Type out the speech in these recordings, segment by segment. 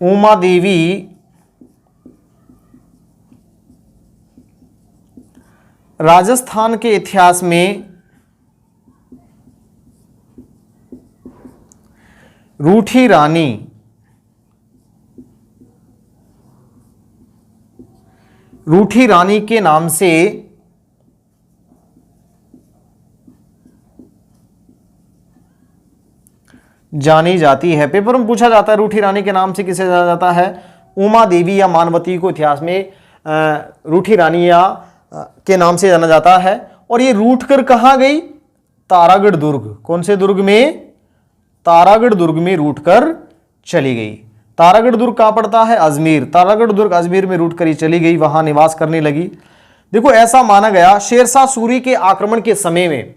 उमा देवी राजस्थान के इतिहास में रूठी रानी के नाम से जानी जाती है। पेपर में पूछा जाता है रूठी रानी के नाम से किसे जाना जाता है? उमा देवी या मानवती को इतिहास में रूठी रानी या के नाम से जाना जाता है। और ये रूठ कर कहां गई? तारागढ़ दुर्ग। कौन से दुर्ग में? तारागढ़ दुर्ग में रूठ कर चली गई। तारागढ़ दुर्ग कहां पड़ता है? अजमेर। तारागढ़ दुर्ग अजमेर में रूठ कर ही चली गई, वहां निवास करने लगी। देखो ऐसा माना गया शेरशाह सूरी के आक्रमण के समय में,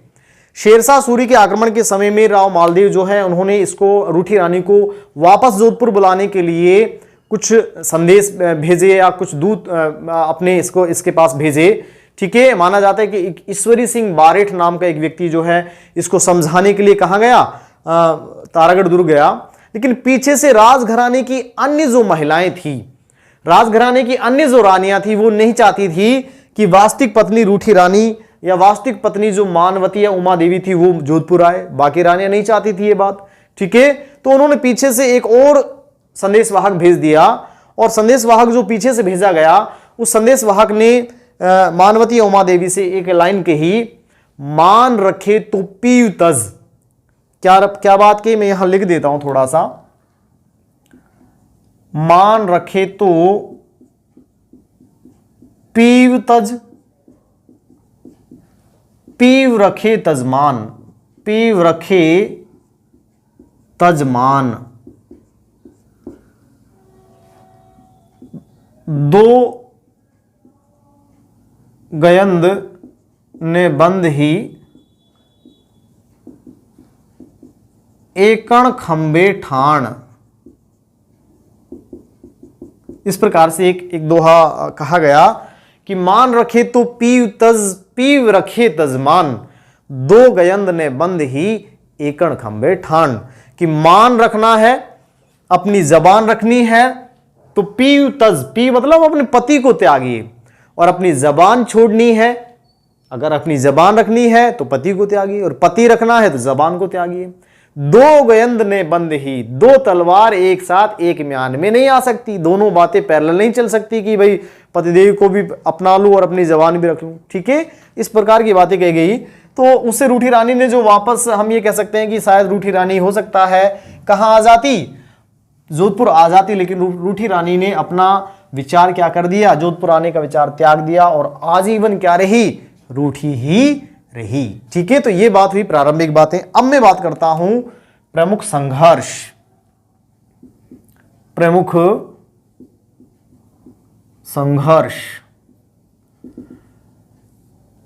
शेरशाह सूरी के आक्रमण के समय में राव मालदेव जो है उन्होंने इसको रूठी रानी को वापस जोधपुर बुलाने के लिए कुछ संदेश भेजे या कुछ दूत अपने इसके पास भेजे। ठीक है, माना जाता है कि ईश्वरी सिंह बारेठ नाम का एक व्यक्ति जो है इसको समझाने के लिए कहां गया? तारागढ़ दुर्ग गया। लेकिन पीछे से राजघराने की अन्य जो महिलाएं थी, राजघराने की अन्य जो रानियां थी, वो नहीं चाहती थी कि वास्तविक पत्नी रूठी रानी या वास्तविक पत्नी जो मानवती या उमा देवी थी वो जोधपुर आए। बाकी रानियां नहीं चाहती थी ये बात। ठीक है, तो उन्होंने पीछे से एक और संदेशवाहक भेज दिया, और संदेशवाहक जो पीछे से भेजा गया उस संदेशवाहक ने मानवती या उमा देवी से एक लाइन कही, मान रखे तो पीव तज। क्या बात की? मैं यहां लिख देता हूं थोड़ा सा। मान रखे तो पीव तज, पीव रखे तजमान, पीव रखे तजमान। दो गयंद ने बंद ही एकण खंबे ठाण। इस प्रकार से एक दोहा कहा गया कि मान रखे तो पीव रखे तजमान, दो गयंद ने बंद ही एकण खंबे ठाण। कि मान रखना है, अपनी जबान रखनी है, तो पीव तज, पीव मतलब अपने पति को त्यागिए, और अपनी जबान छोड़नी है, अगर अपनी जबान रखनी है तो पति को त्यागिए, और पति रखना है तो जबान को त्यागिए। दो गयंद ने बंद ही, दो तलवार एक साथ एक म्यान में नहीं आ सकती, दोनों बातें पैरेलल नहीं चल सकती कि भाई पतिदेव को भी अपना लूं और अपनी जबान भी रख लूं। ठीक है, इस प्रकार की बातें कही गई। तो उससे रूठी रानी ने जो वापस, हम ये कह सकते हैं कि शायद रूठी रानी हो सकता है कहां आ जाती? जोधपुर आ जाती, लेकिन रूठी रानी ने अपना विचार क्या कर दिया? जोधपुर आने का विचार त्याग दिया, और आजीवन क्या रही? रूठी ही रही। ठीक है, तो ये बात हुई प्रारंभिक बातें। अब मैं बात करता हूं प्रमुख संघर्ष, प्रमुख संघर्ष।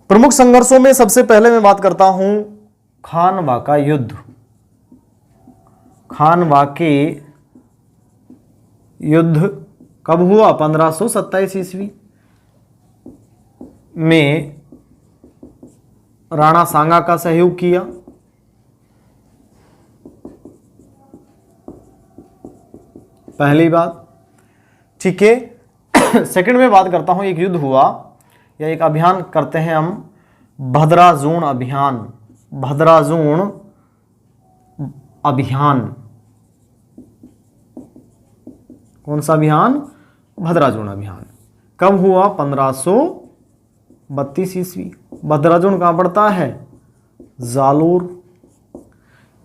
प्रमुख संघर्षों में सबसे पहले मैं बात करता हूं खानवा का युद्ध। खानवा के युद्ध कब हुआ? 1527 ईस्वी में राणा सांगा का सहयोग किया। पहली बात। ठीक है, सेकंड में बात करता हूं, एक युद्ध हुआ या एक अभियान करते हैं हम, भद्राजूण अभियान। भद्राजूण अभियान, कौन सा अभियान? भद्राजूण अभियान। कब हुआ? 1532 ईस्वी। भद्राजूण कहां पड़ता है? जालोर।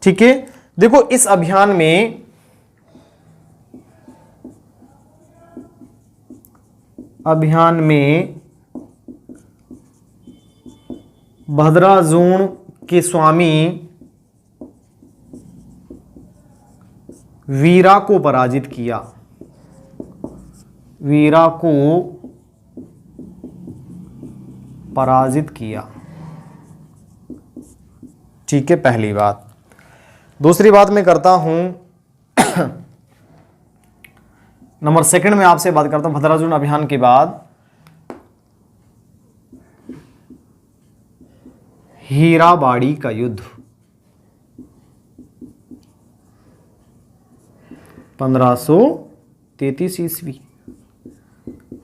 ठीक है, देखो इस अभियान में भद्राजूण के स्वामी वीरा को पराजित किया। वीरा को पराजित किया। ठीक है, पहली बात। दूसरी बात मैं करता हूं नंबर सेकंड में आपसे बात करता हूं भद्राजूण अभियान के बाद हीराबाड़ी का युद्ध। 1532 ईस्वी।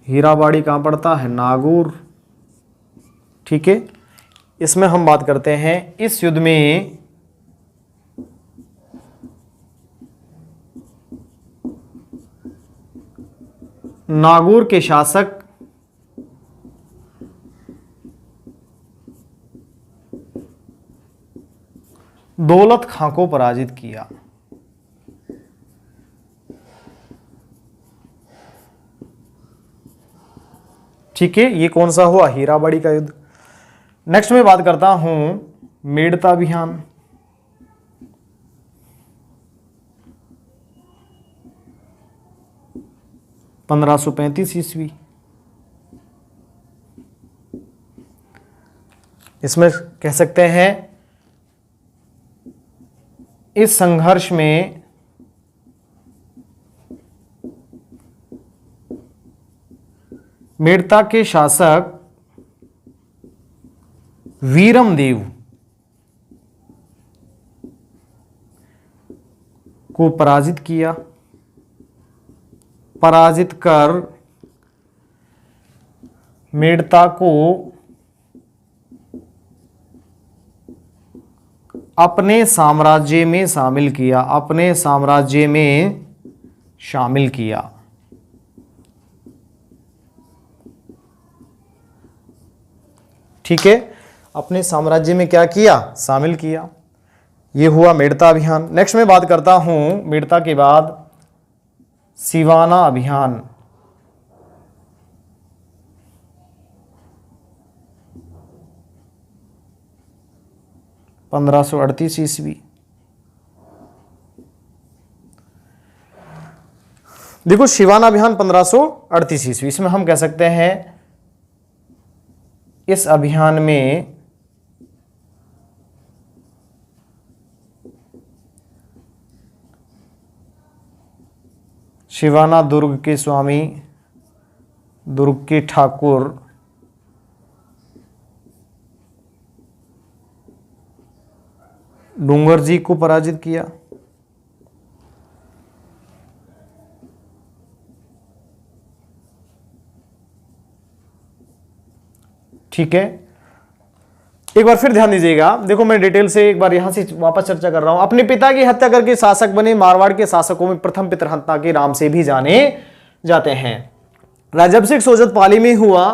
हीराबाड़ी कहाँ पड़ता है? नागौर। ठीक है, इसमें हम बात करते हैं इस युद्ध में नागौर के शासक दौलत खां को पराजित किया। ठीक है, ये कौन सा हुआ? हीराबाड़ी का युद्ध। नेक्स्ट में बात करता हूं मेड़ता अभियान। ईस्वी। इसमें कह सकते हैं इस संघर्ष में मेड़ता के शासक वीरमदेव को पराजित किया। पराजित कर मेड़ता को अपने साम्राज्य में शामिल किया। अपने साम्राज्य में शामिल किया। ठीक है, अपने साम्राज्य में क्या किया? शामिल किया। यह हुआ मेड़ता अभियान। नेक्स्ट में बात करता हूं मेड़ता के बाद सिवाना अभियान। 1538 ईस्वी। देखो सिवाना अभियान 1538 ईस्वी। इसमें हम कह सकते हैं इस अभियान में सिवाना दुर्ग के स्वामी, दुर्ग के ठाकुर डूंगर जी को पराजित किया। ठीक है, एक बार फिर ध्यान दीजिएगा। देखो मैं डिटेल से एक बार यहां से वापस चर्चा कर रहा हूं। अपने पिता की हत्या करके शासक बने मारवाड़ के शासकों में प्रथम पितृहंता के नाम से भी जाने जाते हैं। राजअभिषेक सोजत पाली में हुआ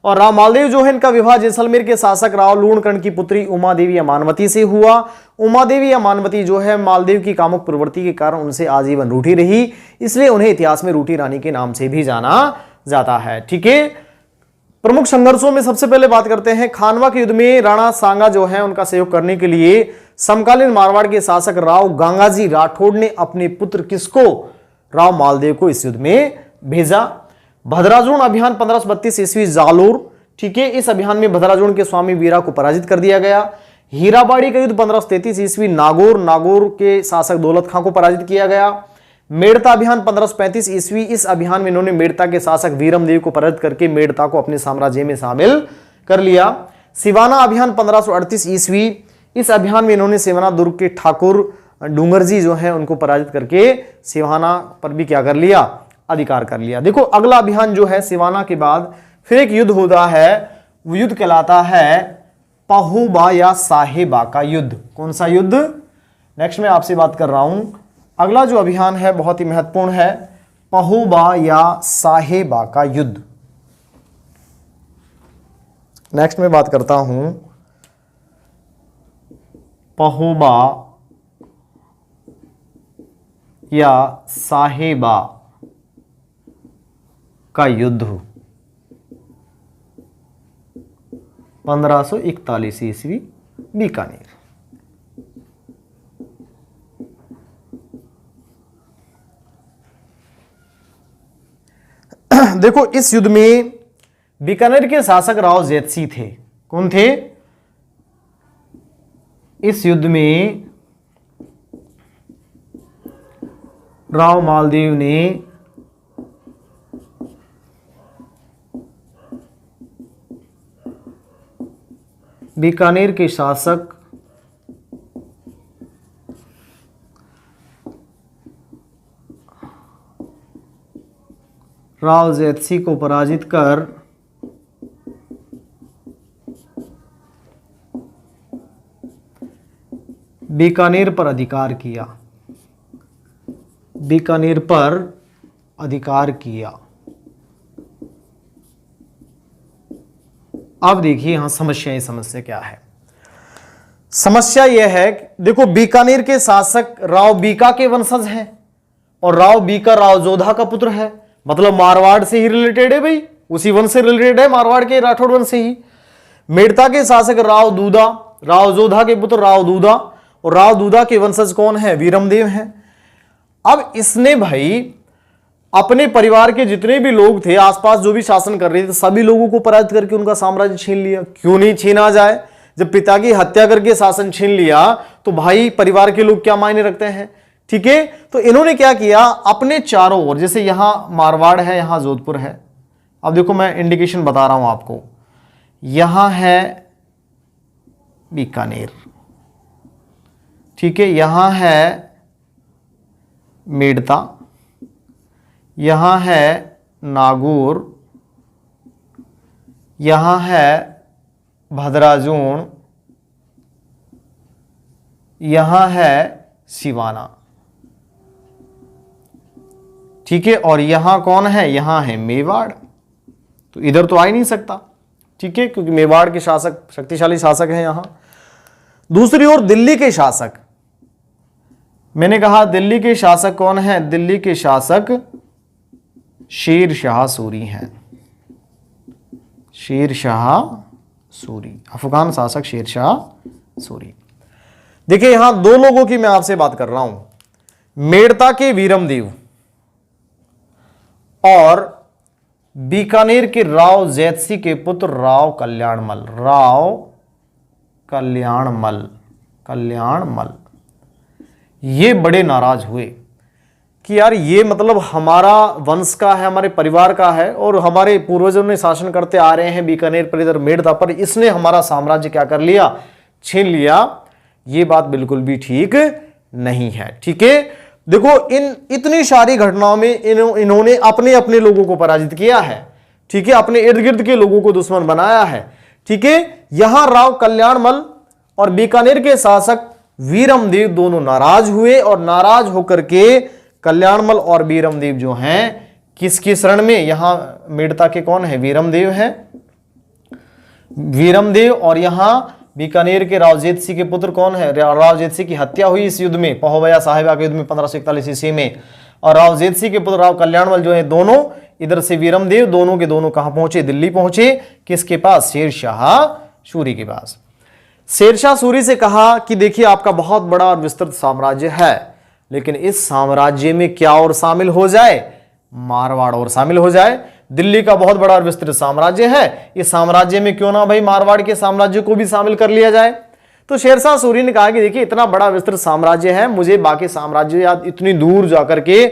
और राव मालदेव जो है इनका विवाह जैसलमेर के शासक राव लूणकर्ण की पुत्री उमा देवी अमानवती से हुआ। उमा देवी अमानवती जो है मालदेव की कामुक प्रवृत्ति के कारण उनसे आजीवन रूठी रही, इसलिए उन्हें इतिहास में रूठी रानी के नाम से भी जाना जाता है। ठीक है, प्रमुख संघर्षों में सबसे पहले बात करते हैं खानवा के युद्ध में राणा सांगा जो है उनका सहयोग करने के लिए समकालीन मारवाड़ के शासक राव गंगाजी राठौड़ ने अपने पुत्र किसको? राव मालदेव को इस युद्ध में भेजा। भद्राजुण अभियान 1532 ईस्वी जालोर। ठीक है, इस अभियान में भद्राजुण के स्वामी वीरा को पराजित कर दिया गया। हीराबाड़ी का युद्ध 1533 ईस्वी नागौर, नागौर के शासक दौलत खां को पराजित किया गया। मेड़ता अभियान 1535 ईस्वी। इस अभियान में इन्होंने मेड़ता के शासक वीरमदेव को पराजित करके मेड़ता को अपने साम्राज्य में शामिल कर लिया। सिवाना अभियान 1538 ईस्वी। इस अभियान में इन्होंने सिवाना दुर्ग के ठाकुर डूंगर जी जो है उनको पराजित करके सिवाना पर भी क्या कर लिया? अधिकार कर लिया। देखो अगला अभियान जो है सिवाना के बाद फिर एक युद्ध होता है, वो युद्ध कहलाता है पहुबा या साहेबा का युद्ध। कौन सा युद्ध? नेक्स्ट में आपसे बात कर रहा हूं। अगला जो अभियान है बहुत ही महत्वपूर्ण है, पहुबा या साहेबा का युद्ध। नेक्स्ट में बात करता हूं पहुबा या साहेबा का युद्ध 1541 ईस्वी बीकानेर। देखो इस युद्ध में बीकानेर के शासक राव जैतसी थे। कौन थे? इस युद्ध में राव मालदेव ने बीकानेर के शासक राव जैतसी को पराजित कर बीकानेर पर अधिकार किया, बीकानेर पर अधिकार किया। अब देखिए यहां समस्या क्या है। समस्या यह है, देखो बीकानेर के शासक राव बीका के वंशज हैं और राव बीका राव जोधा का पुत्र है, मतलब मारवाड़ से ही रिलेटेड है भाई, उसी वंश से रिलेटेड है, मारवाड़ के राठौड़ वंश से ही। मेड़ता के शासक राव दूधा, राव जोधा के पुत्र राव दूधा, और राव दूधा के वंशज कौन है? वीरमदेव हैं। अब इसने भाई अपने परिवार के जितने भी लोग थे, आसपास जो भी शासन कर रहे थे, सभी लोगों को पराजित करके उनका साम्राज्य छीन लिया। क्यों नहीं छीना जाए? जब पिता की हत्या करके शासन छीन लिया तो भाई परिवार के लोग क्या मायने रखते हैं? ठीक है, तो इन्होंने क्या किया, अपने चारों ओर, जैसे यहां मारवाड़ है, यहां जोधपुर है, अब देखो मैं इंडिकेशन बता रहा हूं आपको, यहां है बीकानेर, ठीक है, यहां है मेड़ता, यहां है नागौर, यहां है भद्राजून, यहां है सिवाना, ठीक है, और यहां कौन है? यहां है मेवाड़। तो इधर तो आ ही नहीं सकता, ठीक है, क्योंकि मेवाड़ के शासक शक्तिशाली शासक हैं यहां। दूसरी ओर दिल्ली के शासक, मैंने कहा दिल्ली के शासक कौन है? दिल्ली के शासक शेर शाह सूरी हैं, शेर शाह सूरी, अफगान शासक शेर शाह सूरी। देखिए यहां दो लोगों की मैं आपसे बात कर रहा हूं, मेड़ता के वीरमदेव और बीकानेर के राव जैतसी के पुत्र राव कल्याणमल, राव कल्याणमल, कल्याणमल, ये बड़े नाराज हुए कि यार ये मतलब हमारा वंश का है, हमारे परिवार का है, और हमारे पूर्वजों ने शासन करते आ रहे हैं बीकानेर पर, इधर मेड़ता पर, इसने हमारा साम्राज्य क्या कर लिया? छीन लिया। ये बात बिल्कुल भी ठीक नहीं है, ठीक है। देखो इन इतनी सारी घटनाओं में इन्होंने अपने अपने लोगों को पराजित किया है, ठीक है, अपने इर्द गिर्द के लोगों को दुश्मन बनाया है, ठीक है। यहां राव कल्याणमल और बीकानेर के शासक वीरमदेव दोनों नाराज हुए, और नाराज होकर के कल्याणमल और वीरमदेव जो हैं किसकी शरण में? यहां मेड़ता के कौन है? वीरमदेव हैं, वीरमदेव, और यहां बीकानेर के राव जैतसी के पुत्र कौन है? राव जैतसी की हत्या हुई इस युद्ध में, पहोबया साहिबा के युद्ध में 1541 ईस्वी में, और राव जैतसी के पुत्र राव कल्याणमल जो है दोनों, इधर से वीरमदेव, दोनों के दोनों कहां पहुंचे? दिल्ली पहुंचे। किसके पास? शेर शाह सूरी के पास। शेर शाह सूरी से कहा कि देखिए आपका बहुत बड़ा और विस्तृत साम्राज्य है, लेकिन इस साम्राज्य में क्या और शामिल हो जाए? मारवाड़ और शामिल हो जाए। दिल्ली का बहुत बड़ा और विस्तृत साम्राज्य है, इस साम्राज्य में क्यों ना भाई मारवाड़ के साम्राज्य को भी शामिल कर लिया जाए। तो शेरशाह सूरी ने कहा कि देखिए इतना बड़ा विस्तृत साम्राज्य है, मुझे बाकी साम्राज्य या इतनी दूर जाकर के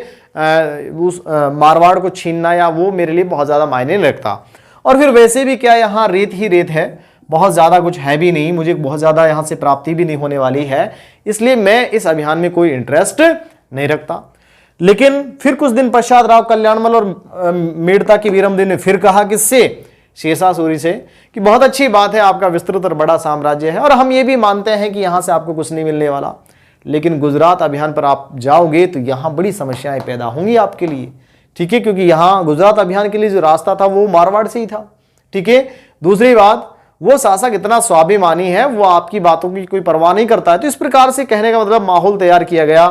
उस मारवाड़ को छीनना या वो मेरे लिए बहुत ज्यादा मायने नहीं रखता। और फिर वैसे भी क्या यहाँ रेत ही रेत है, बहुत ज्यादा कुछ है भी नहीं, मुझे बहुत ज्यादा यहाँ से प्राप्ति भी नहीं होने वाली है, इसलिए मैं इस अभियान में कोई इंटरेस्ट नहीं रखता। लेकिन फिर कुछ दिन पश्चात राव कल्याणमल और मेड़ता के वीरमदेव ने फिर कहा किससे? शेरशाह सूरी से, कि बहुत अच्छी बात है, आपका विस्तृत और बड़ा साम्राज्य है और हम ये भी मानते हैं कि यहां से आपको कुछ नहीं मिलने वाला, लेकिन गुजरात अभियान पर आप जाओगे तो यहां बड़ी समस्याएं पैदा होंगी आपके लिए, ठीक है, क्योंकि यहां गुजरात अभियान के लिए जो रास्ता था वो मारवाड़ से ही था, ठीक है। दूसरी बात, वो शासक इतना स्वाभिमानी है, वो आपकी बातों की कोई परवाह नहीं करता है। तो इस प्रकार से कहने का मतलब माहौल तैयार किया गया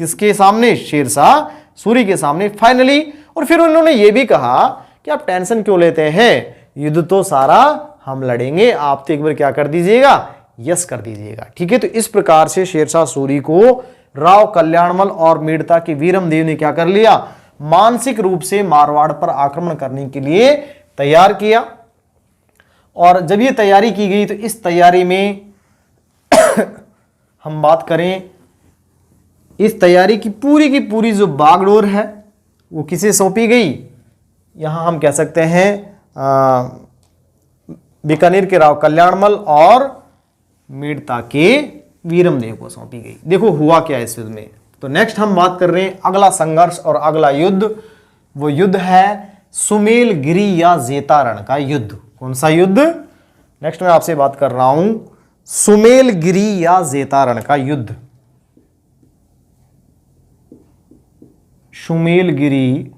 किसके सामने? शेरशाह सूरी के सामने फाइनली। और फिर उन्होंने ये भी कहा कि आप टेंशन क्यों लेते हैं, युद्ध तो सारा हम लड़ेंगे, आप तो एक बार क्या कर दीजिएगा? यस कर दीजिएगा, ठीक है। तो इस प्रकार से शेरशाह सूरी को राव कल्याणमल और मेड़ता के वीरमदेव ने क्या कर लिया? मानसिक रूप से मारवाड़ पर आक्रमण करने के लिए तैयार किया। और जब ये तैयारी की गई तो इस तैयारी में हम बात करें, इस तैयारी की पूरी जो बागडोर है वो किसे सौंपी गई? यहां हम कह सकते हैं बीकानेर के राव कल्याणमल और मेड़ता के वीरमदेव को सौंपी गई। देखो हुआ क्या इस युद्ध में। तो नेक्स्ट हम बात कर रहे हैं अगला संघर्ष और अगला युद्ध वो युद्ध है सुमेलगिरी या जेतारण का युद्ध। कौन सा युद्ध? नेक्स्ट मैं आपसे बात कर रहा हूं सुमेलगिरी या जेतारण का युद्ध। सुमेलगिरी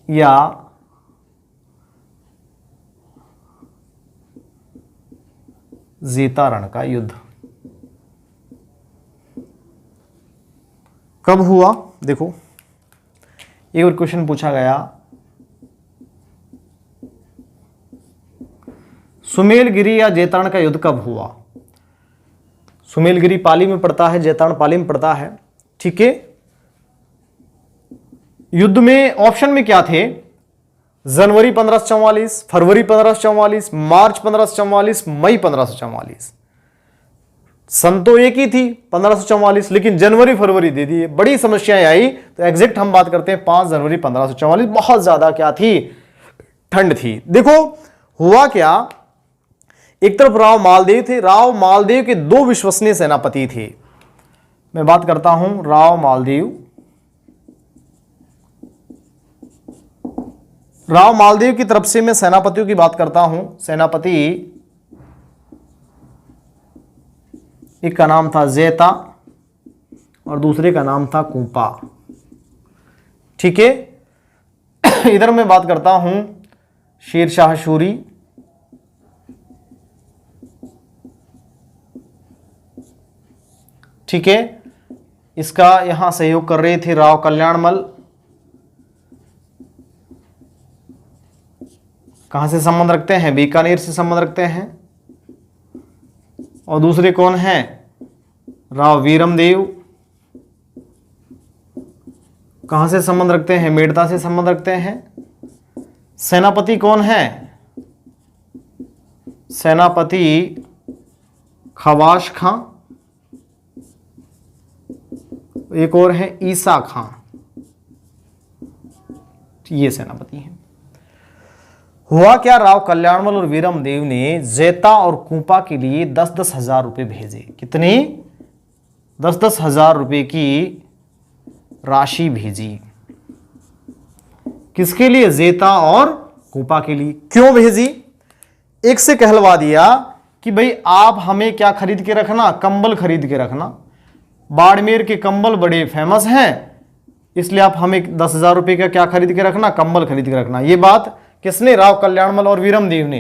या जेतारण का युद्ध कब हुआ? देखो एक और क्वेश्चन पूछा गया, सुमेलगिरी या जेतारण का युद्ध कब हुआ? सुमेलगिरी पाली में पड़ता है, जेतारण पाली में पड़ता है। ठीक है, युद्ध में ऑप्शन में क्या थे? जनवरी 1544, फरवरी 1544, मार्च 1544, मई 1544। सन तो एक ही थी 1544, लेकिन जनवरी फरवरी दे दिए, बड़ी समस्याएं आई। तो एग्जैक्ट हम बात करते हैं 5 जनवरी 1544। बहुत ज्यादा क्या थी? ठंड थी। देखो हुआ क्या, एक तरफ राव मालदेव थे। राव मालदेव के 2 विश्वसनीय सेनापति थे। मैं बात करता हूं राव मालदेव की तरफ से मैं सेनापतियों की बात करता हूं। सेनापति एक का नाम था जेता और दूसरे का नाम था कुंपा। ठीक है, इधर मैं बात करता हूं शेरशाह सूरी, ठीक है, इसका यहां सहयोग कर रहे थे राव कल्याणमल। कहां से संबंध रखते हैं? बीकानेर से संबंध रखते हैं। और दूसरे कौन हैं? राव वीरमदेव। कहां से संबंध रखते हैं? मेड़ता से संबंध रखते हैं। सेनापति कौन है? सेनापति खवाश खां, एक और है ईसा खां। ये सेनापति हैं। हुआ क्या, राव कल्याणमल और वीरमदेव ने जेता और कुंपा के लिए 10-10 हजार रुपए भेजे। कितने? 10-10 हजार रुपए की राशि भेजी। किसके लिए? जेता और कुंपा के लिए। क्यों भेजी? एक से कहलवा दिया कि भाई आप हमें क्या खरीद के रखना? कंबल खरीद के रखना। बाड़मेर के कंबल बड़े फेमस हैं, इसलिए आप हमें 10 हजार रुपए का क्या खरीद के रखना? कंबल खरीद के रखना। ये बात किसने? राव कल्याणमल और वीरमदेव ने।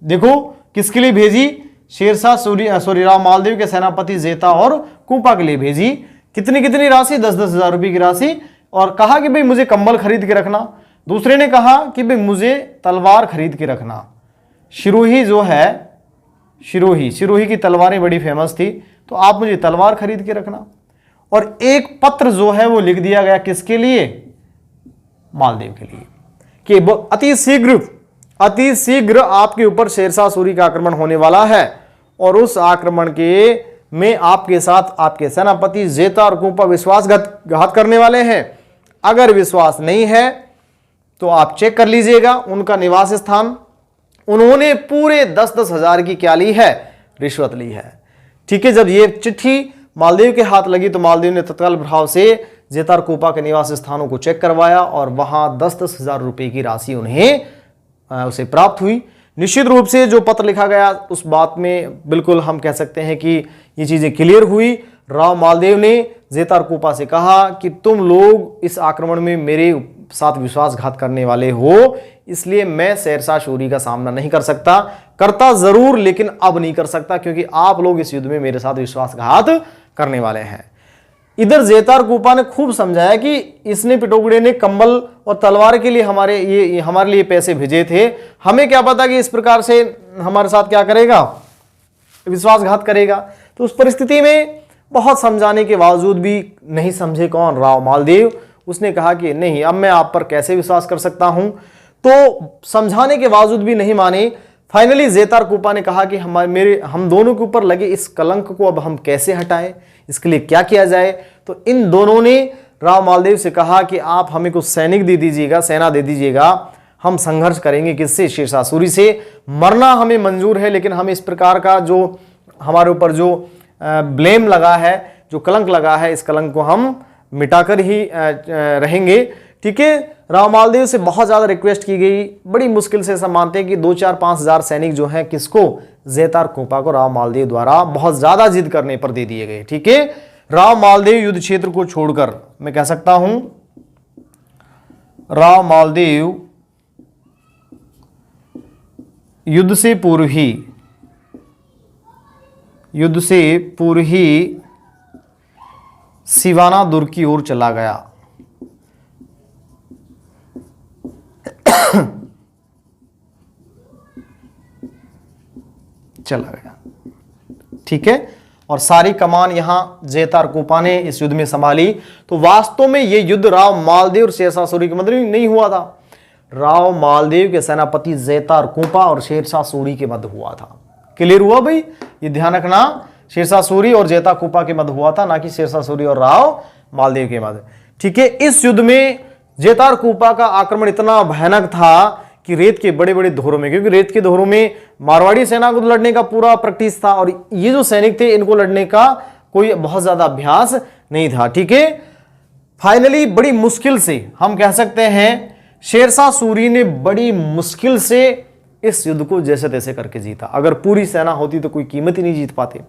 देखो किसके लिए भेजी? शेरशाह सूरी राव मालदेव के सेनापति जेता और कुंपा के लिए भेजी। कितनी राशि? 10-10 हजार रुपए की राशि। और कहा कि भाई मुझे कंबल खरीद के रखना। दूसरे ने कहा कि भाई मुझे तलवार खरीद के रखना। सिरोही जो है, सिरोही की तलवारें बड़ी फेमस थी, तो आप मुझे तलवार खरीद के रखना। और एक पत्र जो है वो लिख दिया गया, किसके लिए? मालदेव के लिए, कि अति शीघ्र आपके ऊपर शेरशाह सूरी का आक्रमण होने वाला है और उस आक्रमण के में आपके साथ आपके सेनापति जेता और कुंपा विश्वासघात करने वाले हैं। अगर विश्वास नहीं है तो आप चेक कर लीजिएगा उनका निवास स्थान। उन्होंने पूरे 10-10 हजार की क्या ली है? रिश्वत ली है। ठीक है, जब ये चिट्ठी मालदेव के हाथ लगी तो मालदेव ने तत्काल प्रभाव से जेता और कुंपा के निवास स्थानों को चेक करवाया और वहां 10-10 हजार रुपए की राशि उन्हें उसे प्राप्त हुई। निश्चित रूप से जो पत्र लिखा गया उस बात में बिल्कुल हम कह सकते हैं कि ये चीजें क्लियर हुई। राव मालदेव ने जेता और कुंपा से कहा कि तुम लोग इस आक्रमण में मेरे साथ विश्वासघात करने वाले हो, इसलिए मैं शेरशाह सूरी का सामना नहीं कर सकता। करता जरूर, लेकिन अब नहीं कर सकता, क्योंकि आप लोग इस युद्ध में मेरे साथ विश्वासघात करने वाले हैं। इधर जेता और कुंपा ने खूब समझाया कि इसने पिटोगड़े ने कंबल और तलवार के लिए हमारे लिए पैसे भेजे थे, हमें क्या पता कि इस प्रकार से हमारे साथ क्या करेगा? विश्वासघात करेगा। तो उस परिस्थिति में बहुत समझाने के बावजूद भी नहीं समझे। कौन? राव मालदेव। उसने कहा कि नहीं, अब मैं आप पर कैसे विश्वास कर सकता हूं। तो समझाने के बावजूद भी नहीं माने। फाइनली जेता और कुंपा ने कहा कि हम दोनों के ऊपर लगे इस कलंक को अब हम कैसे हटाएं, इसके लिए क्या किया जाए। तो इन दोनों ने राव मालदेव से कहा कि आप हमें कुछ सैनिक दे दीजिएगा, सेना दे दीजिएगा, हम संघर्ष करेंगे। किससे? शेरशाह सूरी से। मरना हमें मंजूर है, लेकिन हम इस प्रकार का जो हमारे ऊपर जो ब्लेम लगा है, जो कलंक लगा है, इस कलंक को हम मिटाकर ही रहेंगे। ठीक है, राव मालदेव से बहुत ज्यादा रिक्वेस्ट की गई, बड़ी मुश्किल से सब मानते हैं कि 2-4-5 हजार सैनिक जो हैं किसको, ज़ेतार कोपा को राव मालदेव द्वारा बहुत ज्यादा जिद करने पर दे दिए गए। ठीक है, राव मालदेव युद्ध क्षेत्र को छोड़कर, मैं कह सकता हूं राव मालदेव युद्ध से पूर्व ही सिवाना दुर्ग की ओर चला गया। चला गया। ठीक है, और सारी कमान यहां ज़ेतार कोपा ने इस युद्ध में संभाली। तो वास्तव में यह युद्ध राव मालदेव और शेरशाह सूरी के मध्य नहीं हुआ था, राव मालदेव के सेनापति ज़ेतार कोपा और शेरशाह सूरी के मध्य हुआ था। क्लियर हुआ भाई, ये ध्यान रखना, शेरशाह सूरी और ज़ेतार कोपा के मध्य हुआ था, ना कि शेरशाह सूरी और राव मालदेव के मध्य। ठीक है, इस युद्ध में ज़ेतार कोपा का आक्रमण इतना भयानक था कि रेत के बड़े बड़े धोरों में, क्योंकि रेत के धोरों में मारवाड़ी सेना को लड़ने का पूरा प्रैक्टिस था और ये जो सैनिक थे इनको लड़ने का कोई बहुत ज्यादा अभ्यास नहीं था। ठीक है, फाइनली बड़ी मुश्किल से हम कह सकते हैं शेरशाह सूरी ने बड़ी मुश्किल से इस युद्ध को जैसे तैसे करके जीता। अगर पूरी सेना होती तो कोई कीमत ही नहीं जीत पाते।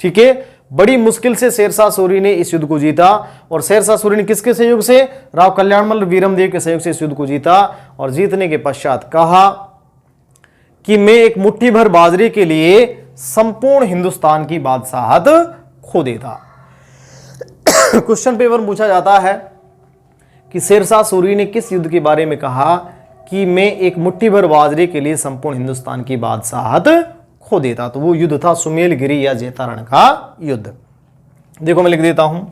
ठीक है, बड़ी मुश्किल से शेरशाह सूरी ने इस युद्ध को जीता, और शेरशाह सूरी ने किसके सहयोग से, राव कल्याणमल वीरमदेव के सहयोग से इस युद्ध को जीता। और जीतने के पश्चात कहा कि मैं एक मुट्ठी भर बाजरे के लिए संपूर्ण हिंदुस्तान की बादशाहत खो देता। क्वेश्चन पेपर में पूछा जाता है कि शेरशाह सूरी ने किस युद्ध के बारे में कहा कि मैं एक मुट्ठी भर बाजरे के लिए संपूर्ण हिंदुस्तान की बादशाहत खो देता। तो वो युद्ध था सुमेलगिरी या ज़ेतारण का युद्ध। देखो मैं लिख देता हूं,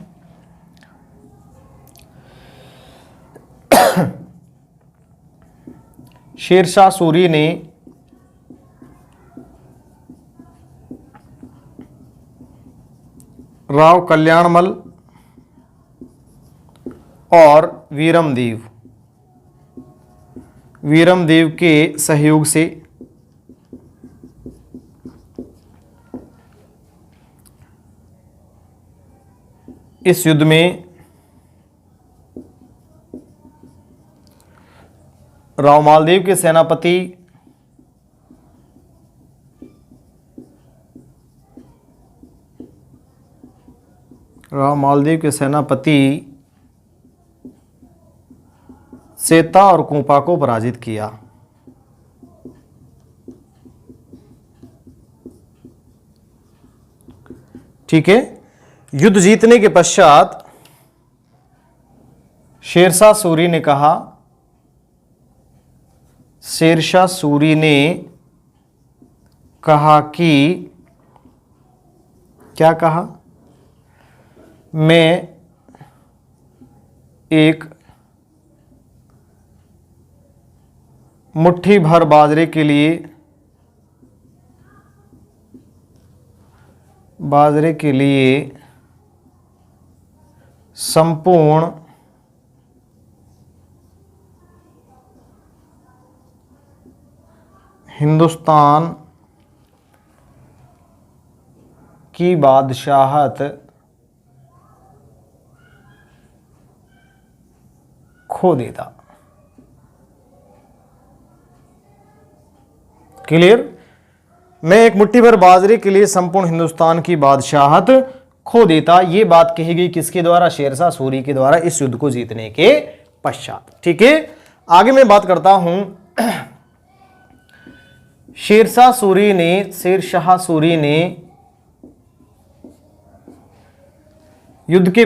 शेरशाह सूरी ने राव कल्याणमल और वीरमदेव के सहयोग से इस युद्ध में राव मालदेव के सेनापति सेता और कोपा को पराजित किया। ठीक है, युद्ध जीतने के पश्चात शेरशाह सूरी ने कहा कि क्या कहा, मैं एक मुट्ठी भर बाजरे के लिए संपूर्ण हिंदुस्तान की बादशाहत खो देता। क्लियर, मैं एक मुट्ठी भर बाजरे के लिए संपूर्ण हिंदुस्तान की बादशाहत खो देता। यह बात कही गई किसके द्वारा, शेरशाह सूरी के द्वारा इस युद्ध को जीतने के पश्चात। ठीक है, आगे मैं बात करता हूं, शेरशाह सूरी ने युद्ध के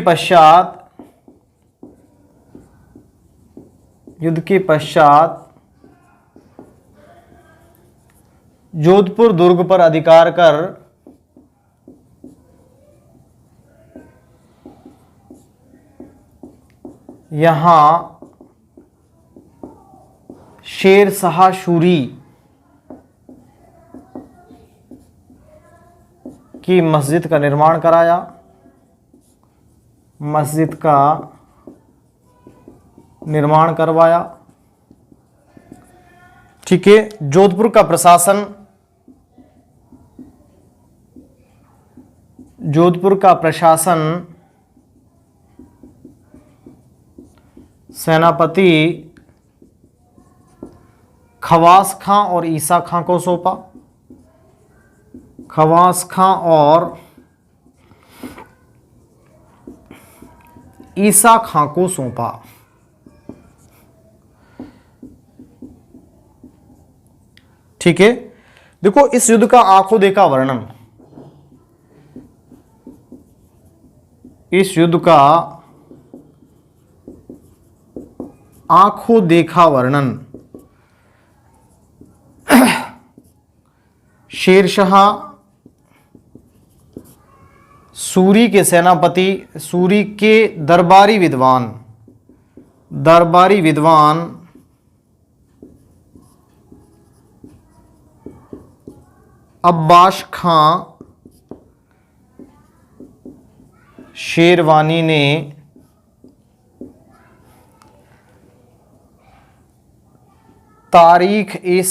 पश्चात जोधपुर दुर्ग पर अधिकार कर यहां शेरशाह सूरी की मस्जिद का निर्माण कराया। मस्जिद का निर्माण करवाया। ठीक है, जोधपुर का प्रशासन सेनापति खवास खां और ईसा खां को सौंपा। खवास खां और ईसा खां को सौंपा। ठीक है, देखो इस युद्ध का आंखों देखा वर्णन, इस युद्ध का आंखों देखा वर्णन शेरशाह सूरी के सेनापति, सूरी के दरबारी विद्वान अब्बास खां शेरवानी ने तारीख ए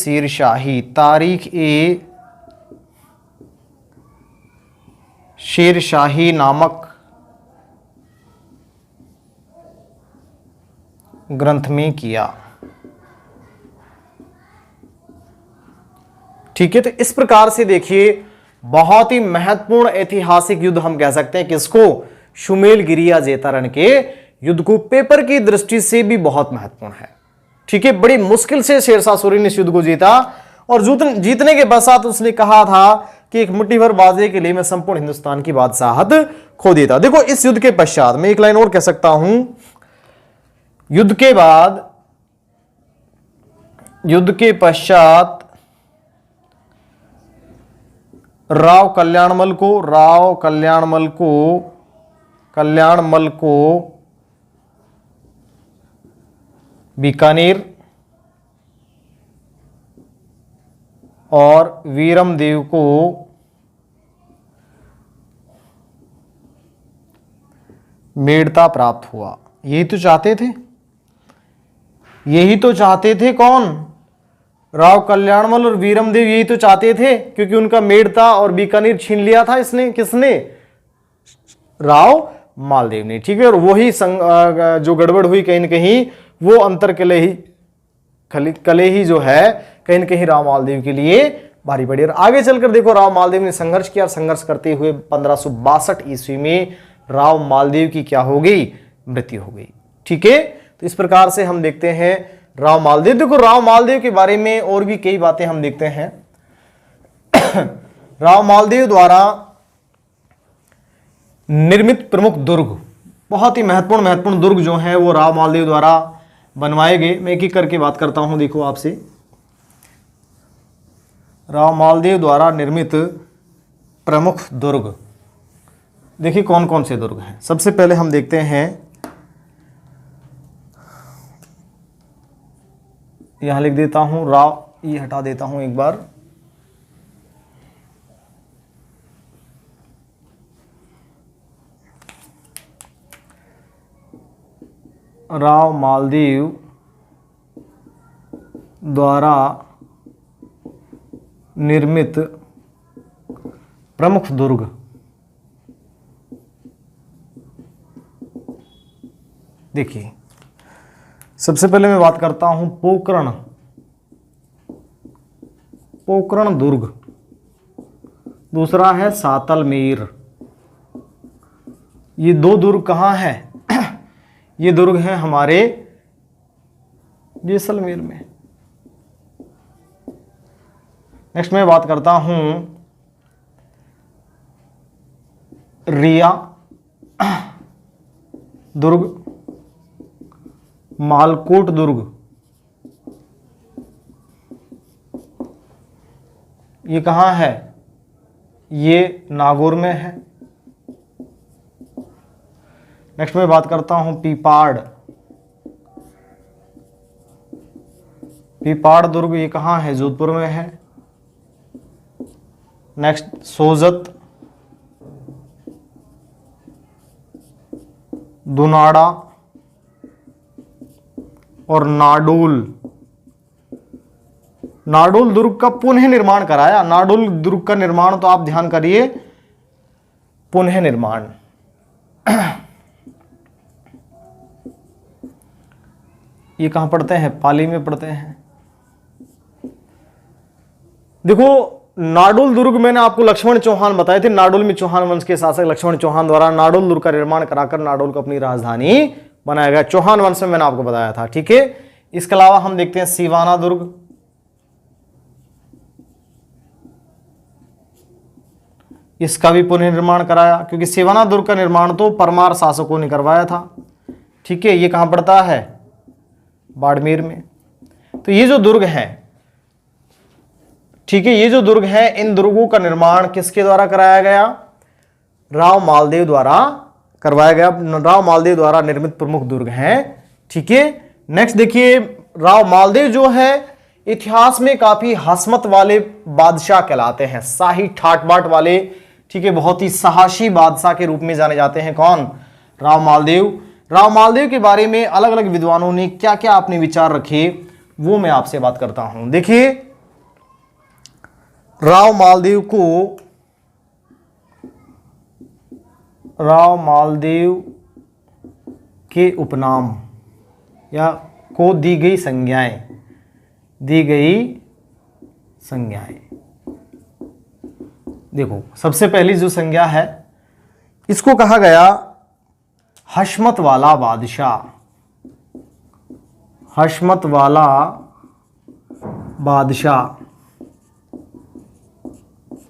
शेरशाही नामक ग्रंथ में किया। ठीक है, तो इस प्रकार से देखिए बहुत ही महत्वपूर्ण ऐतिहासिक युद्ध हम कह सकते हैं किसको, सुमेलगिरिया जेतारण के युद्ध को पेपर की दृष्टि से भी बहुत महत्वपूर्ण है। ठीक है, बड़ी मुश्किल से शेरशाह सूरी ने इस युद्ध को जीता और जीतने के पश्चात उसने कहा था कि एक मुट्ठी भर बाजे के लिए मैं संपूर्ण हिंदुस्तान की बादशाहत खो देता। देखो इस युद्ध के पश्चात मैं एक लाइन और कह सकता हूं, युद्ध के पश्चात राव कल्याणमल को बीकानेर और वीरमदेव को मेड़ता प्राप्त हुआ। यही तो चाहते थे कौन, राव कल्याणमल और वीरमदेव यही तो चाहते थे, क्योंकि उनका मेड़ता और बीकानेर छीन लिया था किसने, राव मालदेव ने। ठीक है, और वही जो गड़बड़ हुई कहीं न कहीं वो अंतर कले ही जो है कहीं न कहीं राव मालदेव के लिए भारी पड़ी। और आगे चलकर देखो राव मालदेव ने संघर्ष किया, संघर्ष करते हुए 1562 ईस्वी में राव मालदेव की क्या हो गई, मृत्यु हो गई। ठीक है, तो इस प्रकार से हम देखते हैं राव मालदेव। देखो राव मालदेव के बारे में और भी कई बातें हम देखते हैं। राव मालदेव द्वारा निर्मित प्रमुख दुर्ग, बहुत ही महत्वपूर्ण दुर्ग जो हैं वो राव मालदेव द्वारा बनवाए गए। मैं एक एक करके बात करता हूं, देखो आपसे। राव मालदेव द्वारा निर्मित प्रमुख दुर्ग, देखिए कौन कौन से दुर्ग हैं। सबसे पहले हम देखते हैं, यहां लिख देता हूं ये हटा देता हूं एक बार। राव मालदेव द्वारा निर्मित प्रमुख दुर्ग, देखिए सबसे पहले मैं बात करता हूं पोकरण दुर्ग, दूसरा है सातलमेर। ये दो दुर्ग कहाँ हैं? ये दुर्ग हैं हमारे जैसलमेर में। नेक्स्ट मैं बात करता हूं रिया दुर्ग, मालकोट दुर्ग, ये कहाँ है? ये नागौर में है। नेक्स्ट मैं बात करता हूं पीपाड़ दुर्ग, ये कहाँ है? जोधपुर में है। नेक्स्ट सोजत, दुनाड़ा और नाडोल दुर्ग का पुनः निर्माण कराया। नाडोल दुर्ग का निर्माण तो आप ध्यान करिए, पुनः निर्माण। ये कहाँ पढ़ते हैं? पाली में पढ़ते हैं। देखो नाडुल दुर्ग मैंने आपको लक्ष्मण चौहान बताए थे, नाडुल में चौहान वंश के शासक लक्ष्मण चौहान द्वारा नाडुल दुर्ग का निर्माण कराकर नाडुल को अपनी राजधानी बनाया गया। चौहान वंश में मैंने आपको बताया था, ठीक है। इसके अलावा हम देखते हैं सिवाना दुर्ग। इसका भी पुनर्निर्माण कराया, क्योंकि सिवाना दुर्ग का निर्माण तो परमार शासकों ने करवाया था, ठीक है। ये कहां पड़ता है? बाड़मेर में। तो ये जो दुर्ग है, ठीक है, ये जो दुर्ग है, इन दुर्गों का निर्माण किसके द्वारा कराया गया? राव मालदेव द्वारा करवाया गया। राव मालदेव द्वारा निर्मित प्रमुख दुर्ग हैं, ठीक है। नेक्स्ट देखिए, राव मालदेव जो है इतिहास में काफी हसमत वाले बादशाह कहलाते हैं, शाही ठाट बाट वाले, ठीक है, बहुत ही साहसी बादशाह के रूप में जाने जाते हैं। कौन? राव मालदेव। राव मालदेव के बारे में अलग अलग विद्वानों ने क्या क्या अपने विचार रखे, वो मैं आपसे बात करता हूं। देखिए, राव मालदेव के उपनाम या को दी गई संज्ञाएं, देखो सबसे पहली जो संज्ञा है, इसको कहा गया हशमत वाला बादशाह। हशमत वाला बादशाह,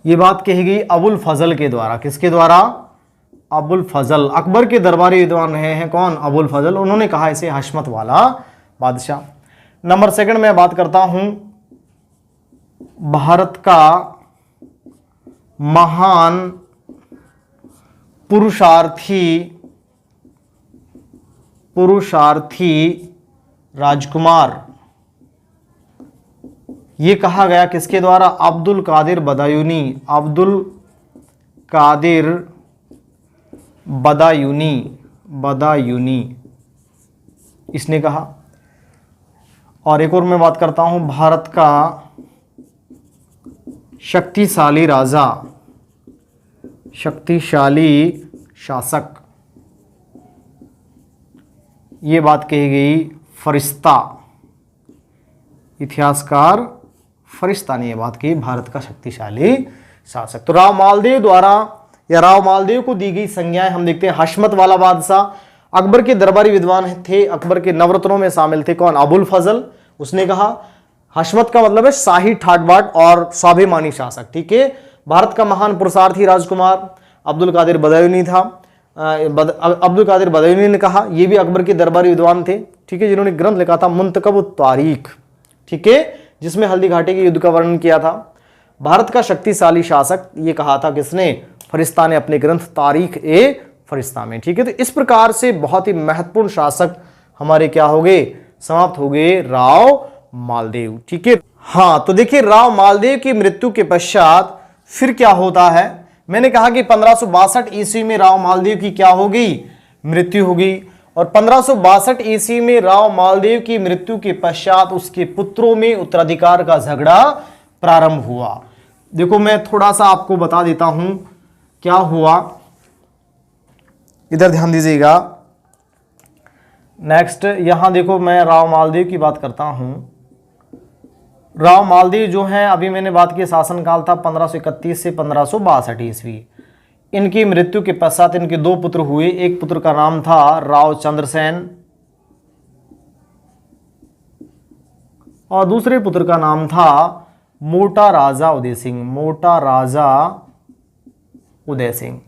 ये बात कही गई अबुल फजल के द्वारा। किसके द्वारा? अबुल फजल। अकबर के दरबारी विद्वान रहे हैं कौन? अबुल फजल। उन्होंने कहा इसे हशमत वाला बादशाह। नंबर सेकंड में बात करता हूं भारत का महान पुरुषार्थी राजकुमार। ये कहा गया किसके द्वारा? अब्दुल कादिर बदायूनी। अब्दुल कादिर बदायूनी इसने कहा। और एक और मैं बात करता हूं भारत का शक्तिशाली राजा, शक्तिशाली शासक, ये बात कही गई फरिश्ता। इतिहासकार फरिश्ता ने यह बात की, भारत का शक्तिशाली शासक। तो राव मालदेव द्वारा या राव मालदेव को दी गई संज्ञाएं हम देखते हैं। हशमत वाला बादशाह। अकबर के दरबारी विद्वान थे, अकबर के नवरत्नों में शामिल थे कौन? अबुल फजल। उसने कहा हशमत का मतलब है शाही ठाट बाट और स्वाभिमानी शासक, ठीक है। भारत का महान पुरुषार्थी राजकुमार अब्दुल कादिर बदायूनी था। अब्दुल कादिर बदायूनी ने कहा, ये भी अकबर के दरबारी विद्वान थे, ठीक है, जिन्होंने ग्रंथ लिखा था मुंतखब तारीख, ठीक है, जिसमें हल्दी घाटी के युद्ध का वर्णन किया था। भारत का शक्तिशाली शासक ये कहा था किसने? फरिश्ता ने अपने ग्रंथ तारीख ए फरिश्ता में, ठीक है। तो इस प्रकार से बहुत ही महत्वपूर्ण शासक हमारे क्या हो गए? समाप्त हो गए, राव मालदेव, ठीक है। हाँ, तो देखिए राव मालदेव की मृत्यु के पश्चात फिर क्या होता है? मैंने कहा कि 1562 ईस्वी में राव मालदेव की क्या हो गई? मृत्यु हो गई। और 1562 ईस्वी में राव मालदेव की मृत्यु के पश्चात उसके पुत्रों में उत्तराधिकार का झगड़ा प्रारंभ हुआ। देखो मैं थोड़ा सा आपको बता देता हूं क्या हुआ, इधर ध्यान दीजिएगा। नेक्स्ट यहां देखो मैं राव मालदेव की बात करता हूं। राव मालदेव जो हैं, अभी मैंने बात की शासनकाल था 1531 से 1562 ईस्वी। इनकी मृत्यु के पश्चात इनके दो पुत्र हुए। एक पुत्र का नाम था राव चंद्रसेन और दूसरे पुत्र का नाम था मोटा राजा उदय सिंह। मोटा राजा उदय सिंह।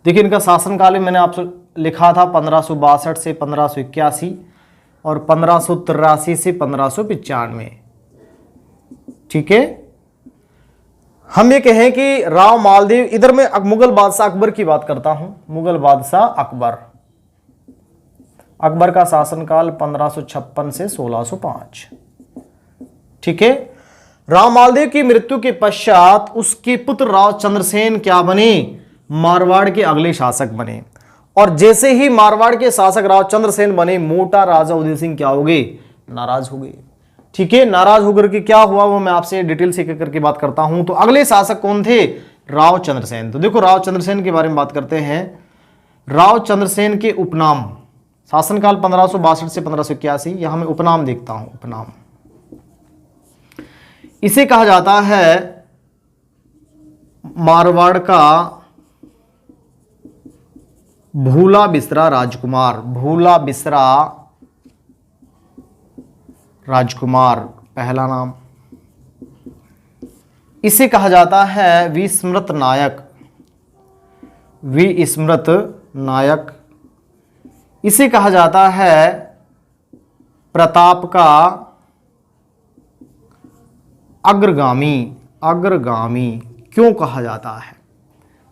देखिए इनका शासनकाल में मैंने आपसे लिखा था 1562 से 1581 और 1583 से 1595, ठीक है। हम ये कहें कि राव मालदेव, इधर मैं मुगल बादशाह अकबर की बात करता हूं। मुगल बादशाह अकबर का शासनकाल 1556 से 1605, ठीक है। राव मालदेव की मृत्यु के पश्चात उसके पुत्र राव चंद्रसेन क्या बने? मारवाड़ के अगले शासक बने। और जैसे ही मारवाड़ के शासक राव चंद्रसेन बने, मोटा राजा उदय सिंह क्या हो गए? नाराज हो गए, ठीक है। नाराज होकर के क्या हुआ वो मैं आपसे डिटेल से करके बात करता हूं। तो अगले शासक कौन थे? राव चंद्रसेन। तो देखो राव चंद्रसेन के बारे में बात करते हैं। राव चंद्रसेन के उपनाम, शासनकाल 1562 से 1581, यहां मैं उपनाम देखता हूं, उपनाम। इसे कहा जाता है मारवाड़ का भूला बिसरा राजकुमार, भूला बिसरा राजकुमार पहला नाम। इसे कहा जाता है विस्मृत नायक, विस्मृत नायक। इसे कहा जाता है प्रताप का अग्रगामी, अग्रगामी क्यों कहा जाता है?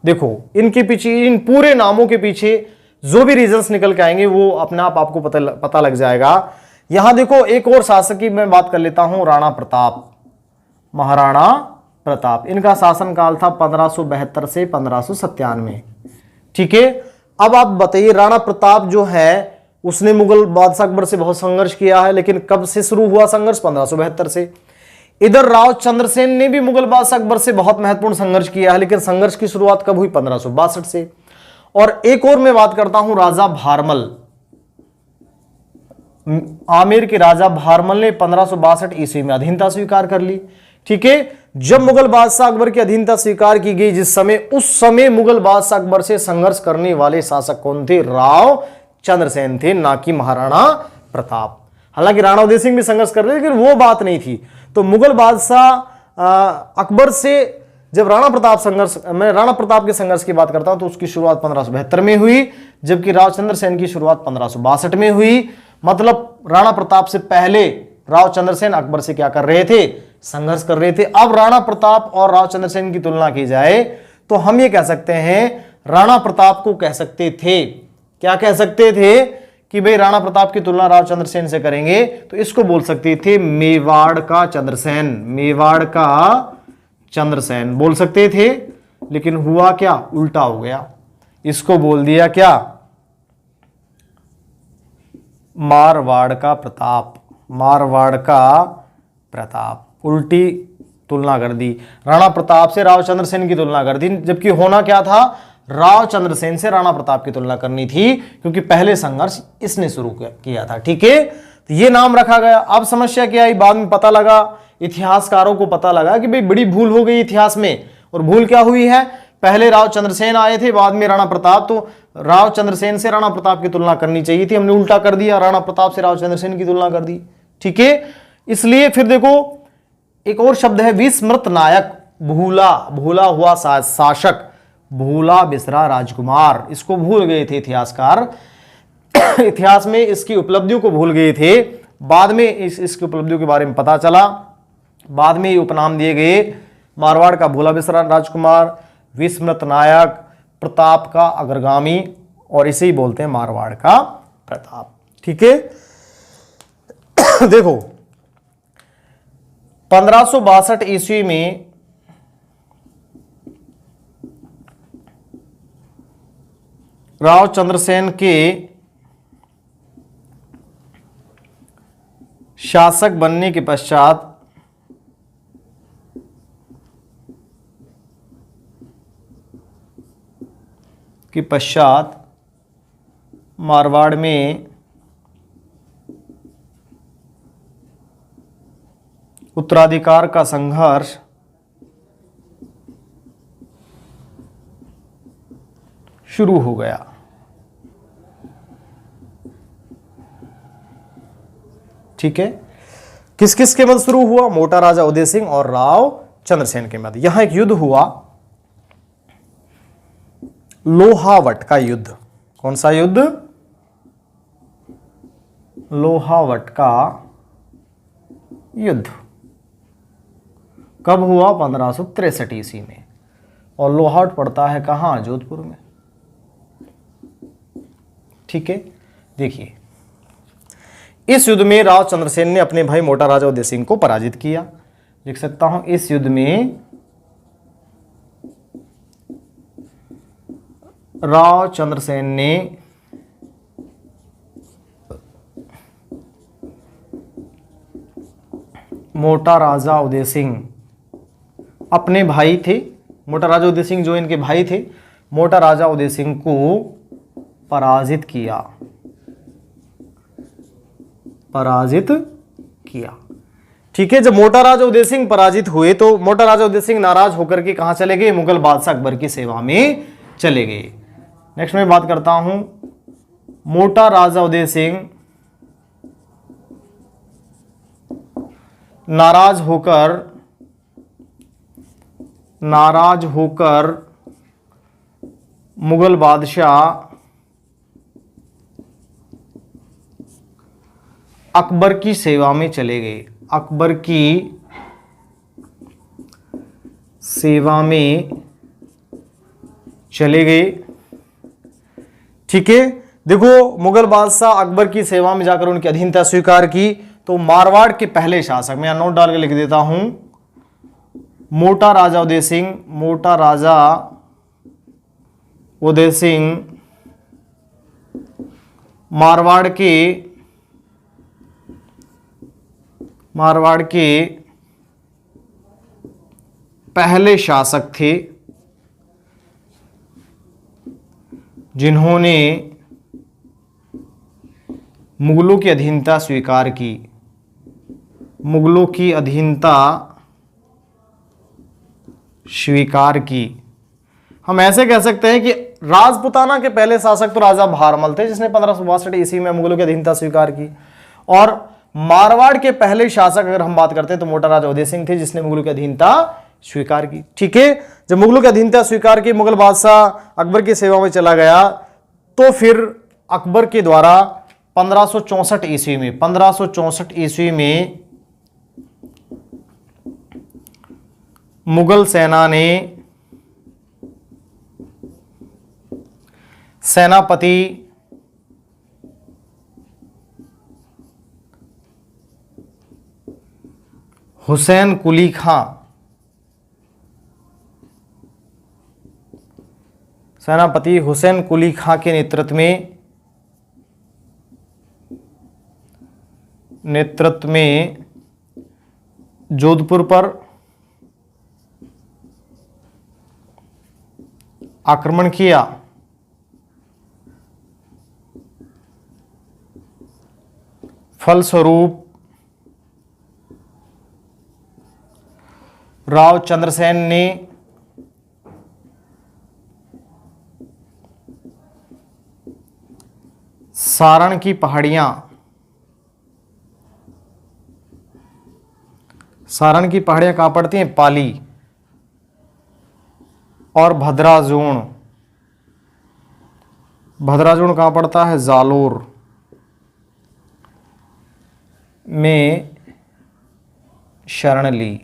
देखो इनके पीछे, इन पूरे नामों के पीछे जो भी रीजंस निकल के आएंगे वो अपने आप आपको पता लग जाएगा। यहां देखो एक और शासक की मैं बात कर लेता हूं, राणा प्रताप, महाराणा प्रताप। इनका शासनकाल था 1572 से 1597। ठीक है, अब आप बताइए, राणा प्रताप जो है उसने मुगल बादशाह अकबर से बहुत संघर्ष किया है, लेकिन कब से शुरू हुआ संघर्ष? 1572 से। इधर राव चंद्रसेन ने भी मुगल बादशाह अकबर से बहुत महत्वपूर्ण संघर्ष किया है, लेकिन संघर्ष की शुरुआत कब हुई? 1562 से। और एक और मैं बात करता हूं, राजा भारमल, आमेर के राजा भारमल ने 1562 ईस्वी में अधीनता स्वीकार कर ली। ठीक है, जब मुगल बादशाह अकबर की अधीनता स्वीकार की गई, जिस समय, उस समय मुगल बादशाह अकबर से संघर्ष करने वाले शासक कौन थे? राव चंद्रसेन थे, ना कि महाराणा प्रताप। हालांकि राणा उदय सिंह भी संघर्ष कर रहे, लेकिन वो बात नहीं थी। तो मुगल बादशाह अकबर से जब राणा प्रताप संघर्ष, मैं राणा प्रताप के संघर्ष की बात करता हूं, तो उसकी शुरुआत 1572 में हुई, जबकि राव चंद्रसेन की शुरुआत 1562 में हुई। मतलब राणा प्रताप से पहले राव चंद्रसेन अकबर से क्या कर रहे थे? संघर्ष कर रहे थे। अब राणा प्रताप और राव चंद्रसेन की तुलना की जाए तो हम ये कह सकते हैं, राणा प्रताप को कह सकते थे, क्या कह सकते थे कि भाई राणा प्रताप की तुलना राव चंद्रसेन से करेंगे तो इसको बोल सकते थे मेवाड़ का चंद्रसेन, मेवाड़ का चंद्रसेन बोल सकते थे। लेकिन हुआ क्या? उल्टा हो गया, इसको बोल दिया क्या? मारवाड़ का प्रताप, मारवाड़ का प्रताप। उल्टी तुलना कर दी, राणा प्रताप से राव चंद्रसेन की तुलना कर दी, जबकि होना क्या था? राव चंद्रसेन से राणा प्रताप की तुलना करनी थी, क्योंकि पहले संघर्ष इसने शुरू किया था। ठीक है, तो ये नाम रखा गया। अब समस्या क्या आई? बाद में पता लगा, इतिहासकारों को पता लगा कि भाई बड़ी भूल हो गई इतिहास में। और भूल क्या हुई है? पहले राव चंद्रसेन आए थे, बाद में राणा प्रताप, तो राव चंद्रसेन से राणा प्रताप की तुलना करनी चाहिए थी, हमने उल्टा कर दिया, राणा प्रताप से राव चंद्रसेन की तुलना कर दी। ठीक है, इसलिए फिर देखो एक और शब्द है विस्मृत नायक, भूला, भूला हुआ शासक, भूला बिसरा राजकुमार। इसको भूल गए थे इतिहासकार, इतिहास में इसकी उपलब्धियों को भूल गए थे। बाद में इसकी उपलब्धियों के बारे में पता चला, बाद में ये उपनाम दिए गए, मारवाड़ का भूला बिसरा राजकुमार, विस्मृत नायक, प्रताप का अग्रगामी, और इसे ही बोलते हैं मारवाड़ का प्रताप। ठीक है, देखो 1562 ईस्वी में राव चंद्रसेन के शासक बनने के पश्चात मारवाड़ में उत्तराधिकार का संघर्ष शुरू हो गया। ठीक है, किस किस के मध्य शुरू हुआ? मोटा राजा उदय सिंह और राव चंद्रसेन के मध्य। यहां एक युद्ध हुआ, लोहावट का युद्ध। कौन सा युद्ध? लोहावट का युद्ध। कब हुआ? 1563 ईस्वी में। और लोहावट पड़ता है कहां? जोधपुर में। ठीक है, देखिए इस युद्ध में राव चंद्रसेन ने अपने भाई मोटा राजा उदय सिंह को पराजित किया। लिख सकता हूं, इस युद्ध में राव चंद्रसेन ने मोटा राजा उदय सिंह, अपने भाई थे, मोटा राजा उदय सिंह जो इनके भाई थे, मोटा राजा उदय सिंह को पराजित किया, पराजित किया। ठीक है, जब मोटा राजा उदय सिंह पराजित हुए तो मोटा राजा उदय सिंह नाराज होकर के कहां चले गए? मुगल बादशाह अकबर की सेवा में चले गए। नेक्स्ट मैं बात करता हूं, मोटा राजा उदय सिंह नाराज होकर मुगल बादशाह अकबर की सेवा में चले गए, अकबर की सेवा में चले गए। ठीक है, देखो मुगल बादशाह अकबर की सेवा में जाकर उनकी अधीनता स्वीकार की। तो मारवाड़ के पहले शासक, मैं यहां नोट डाल के लिख देता हूं, मोटा राजा उदय सिंह, मोटा राजा उदय सिंह मारवाड़ के पहले शासक थे जिन्होंने मुगलों की अधीनता स्वीकार की, मुगलों की अधीनता स्वीकार की। हम ऐसे कह सकते हैं कि राजपुताना के पहले शासक तो राजा भारमल थे जिसने 1562 ईस्वी में मुगलों की अधीनता स्वीकार की, और मारवाड़ के पहले शासक अगर हम बात करते हैं तो मोटा राजा उदय सिंह थे जिसने मुगलों की अधीनता स्वीकार की। ठीक है, जब मुगलों की अधीनता स्वीकार की, मुगल बादशाह अकबर की सेवा में चला गया, तो फिर अकबर के द्वारा 1564 ईस्वी में 1564 ईस्वी में मुगल सेना ने सेनापति हुसैन कुली खां, सेनापति हुसैन कुली खां के नेतृत्व में जोधपुर पर आक्रमण किया। फलस्वरूप राव चंद्रसेन ने सारण की पहाड़ियां कहां पड़ती हैं? पाली और भद्राजूण कहां पड़ता है? जालोर में शरण ली।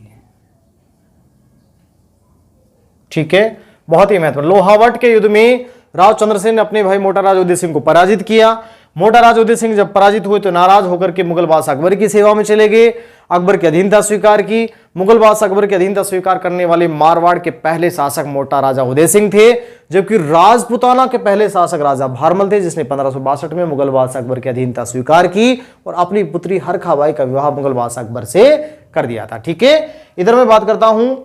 ठीक है, बहुत ही महत्वपूर्ण। लोहावट के युद्ध में राव चंद्रसेन ने अपने भाई मोटा राजा उदय सिंह को पराजित किया। मोटा राजा उदय सिंह जब पराजित हुए तो नाराज होकर के मुगल बादशाह अकबर की सेवा में चले गए, अकबर की अधीनता स्वीकार की। मुगल बादशाह अकबर की अधीनता स्वीकार करने वाले मारवाड़ के पहले शासक मोटा राजा उदय सिंह थे, जबकि राजपुताना के पहले शासक राजा भारमल थे जिसने 1562 में मुगल बादशाह अकबर की अधीनता स्वीकार की और अपनी पुत्री हरखाबाई का विवाह मुगल बादशाह अकबर से कर दिया था। ठीक है, इधर मैं बात करता हूं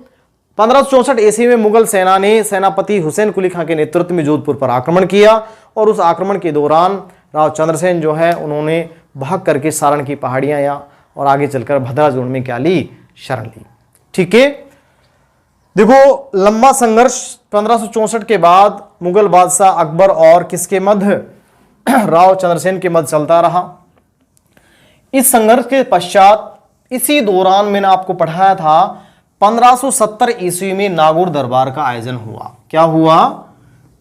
1564 ईस्वी में मुगल सेना ने सेनापति हुसैन कुली खां के नेतृत्व में जोधपुर पर आक्रमण किया और उस आक्रमण के दौरान राव चंद्रसेन जो है उन्होंने भाग करके सारण की पहाड़ियां या और आगे चलकर भद्राजूण में क्या ली? शरण ली। ठीक है, देखो लंबा संघर्ष 1564 के बाद मुगल बादशाह अकबर और किसके मध्य? राव चंद्रसेन के मध्य चलता रहा। इस संघर्ष के पश्चात इसी दौरान मैंने आपको पढ़ाया था 1570 ईस्वी में नागौर दरबार का आयोजन हुआ। क्या हुआ?